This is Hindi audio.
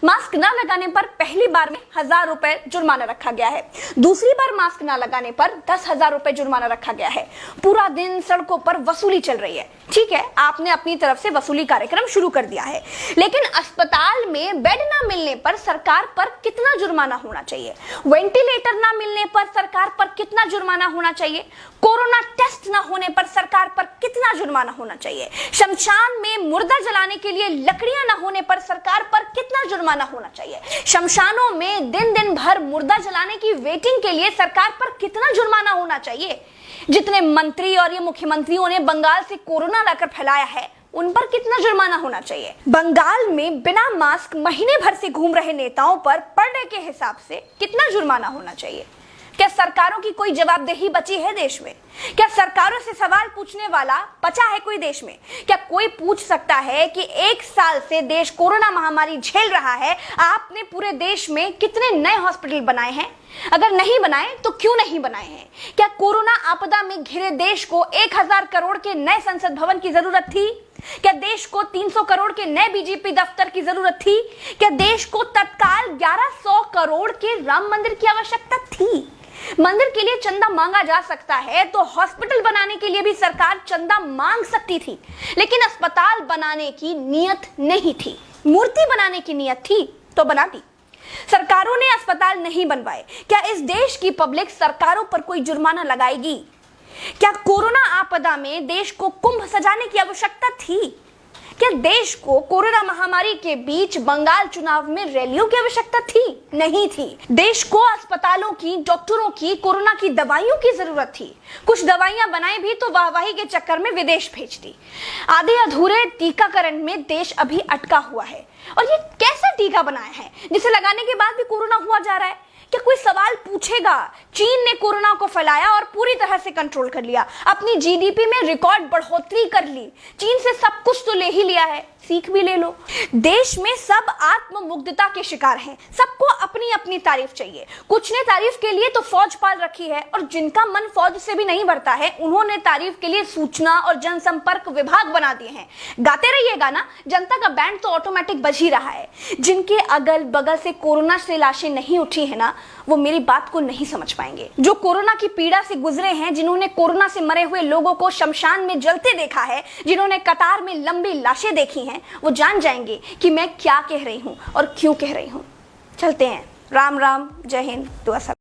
मास्क न लगाने पर पहली बार में 1000 रुपए जुर्माना रखा गया है। दूसरी बार मास्क न लगाने पर 10,000 रुपए जुर्माना रखा गया है। पूरा दिन सड़कों पर वसूली चल रही है। ठीक है, आपने अपनी तरफ से वसूली कार्यक्रम शुरू कर दिया है, लेकिन अस्पताल में बेड न मिलने पर सरकार पर कितना जुर्माना होना चाहिए? वेंटिलेटर न मिलने पर सरकार पर कितना जुर्माना होना चाहिए? कोरोना टेस्ट न होने पर सरकार पर कितना जुर्माना होना चाहिए? शमशान में मुर्दा जलाने के लिए लकड़ियां न होने पर सरकार पर कितना जुर्माना होना चाहिए? शमशानों में दिन दिन भर मुर्दा जलाने की वेटिंग के लिए सरकार पर कितना जुर्माना होना चाहिए? जितने मंत्री और ये मुख्यमंत्रियों ने बंगाल से कोरोना लाकर फैलाया है, उन पर कितना जुर्माना होना चाहिए? बंगाल में बिना मास्क महीने भर से घूम रहे नेताओं पर पर डे के हिसाब से कितना जुर्माना होना चाहिए? क्या सरकारों की कोई जवाबदेही बची है देश में? क्या सरकारों से सवाल पूछने वाला बचा है कोई देश में? क्या कोई पूछ सकता है कि 1 साल से देश कोरोना महामारी झेल रहा है, आपने पूरे देश में कितने नए हॉस्पिटल बनाए हैं? अगर नहीं बनाए तो क्यों नहीं बनाए हैं? क्या कोरोना आपदा में घिरे देश को 1000 करोड़ के नए संसद भवन की जरूरत थी? क्या देश को 300 करोड़ के नए बीजेपी दफ्तर की जरूरत थी? क्या देश को तत्काल 1100 करोड़ के राम मंदिर की आवश्यकता थी? मंदिर के लिए चंदा मांगा जा सकता है तो हॉस्पिटल बनाने के लिए भी सरकार चंदा मांग सकती थी, लेकिन अस्पताल बनाने की नियत नहीं थी। मूर्ति बनाने की नियत थी तो बना दी। सरकारों ने अस्पताल नहीं बनवाए। क्या इस देश की पब्लिक सरकारों पर कोई जुर्माना लगाएगी? क्या कोरोना आपदा में देश को कुंभ सजाने की आवश्यकता थी? क्या देश को कोरोना महामारी के बीच बंगाल चुनाव में रैलियों की आवश्यकता थी? नहीं थी। देश को अस्पतालों की, डॉक्टरों की, कोरोना की दवाइयों की जरूरत थी। कुछ दवाइयां बनाई भी तो वाहवाही के चक्कर में विदेश भेज दी। आधे अधूरे टीकाकरण में देश अभी अटका हुआ है। और ये कैसा टीका बनाया है जिसे लगाने के बाद भी कोरोना हुआ जा रहा है? क्या कोई सवाल पूछेगा? चीन ने कोरोना को फैलाया और पूरी तरह से कंट्रोल कर लिया, अपनी जीडीपी में रिकॉर्ड बढ़ोतरी कर ली। चीन से सब कुछ तो ले ही लिया है, सीख भी ले लो। देश में सब आत्ममुग्धता के शिकार हैं, सबको अपनी अपनी तारीफ चाहिए। कुछ ने तारीफ के लिए तो फौज पाल रखी है, और जिनका मन फौज से भी नहीं भरता है, उन्होंने तारीफ के लिए सूचना और जनसंपर्क विभाग बना दिए हैं। गाते रहिएगा ना, जनता का बैंड तो ऑटोमेटिक बज ही रहा है। जिनके अगल बगल से कोरोना से लाशें नहीं उठी है ना, वो मेरी बात को नहीं समझ पाएंगे। जो कोरोना की पीड़ा से गुजरे हैं, जिन्होंने कोरोना से मरे हुए लोगों को शमशान में जलते देखा है, जिन्होंने कतार में लंबी लाशें देखी हैं, वो जान जाएंगे कि मैं क्या कह रही हूं और क्यों कह रही हूं। चलते हैं। राम राम, जय हिंद, दुआ।